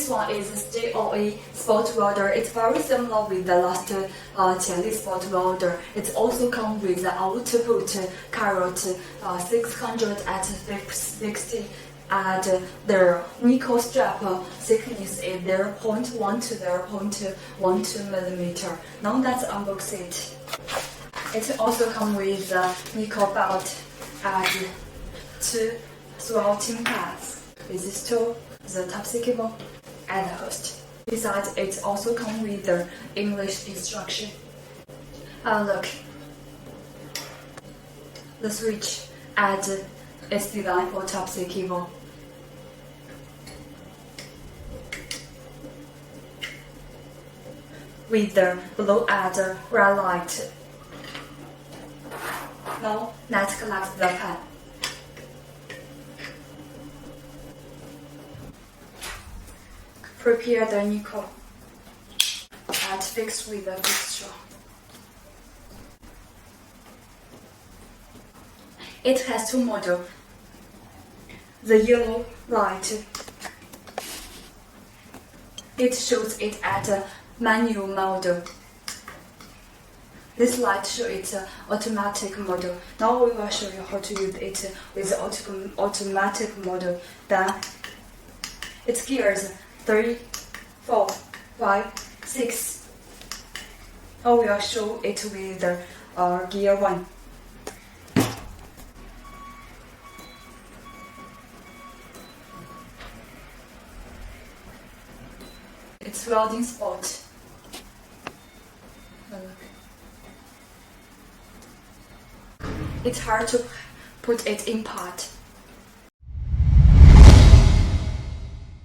This one is DOE spot welder. It's very similar with the last Qianli spot welder. It also comes with the output carat 600 at 60, and the nickel strap thickness is 0.1 to 0.12 millimeter. Now let's unbox it. It also comes with the nickel belt and 2 throttling pads. This tool, the Type-C cable, and the host. Besides, it also comes with the English instruction. Look, the switch, and it's designed for Type-C cable. With the blue and red light. Now let's collect the pen. Prepare the nickel and fix with the fixture. It has 2 models. The yellow light, it shows it at a manual model. This light shows it's an automatic model. Now we will show you how to use it with the automatic model. Then it's gears 3, 4, 5, 6. Now we will show it with the gear 1. It's welding spot. It's hard to put it in part.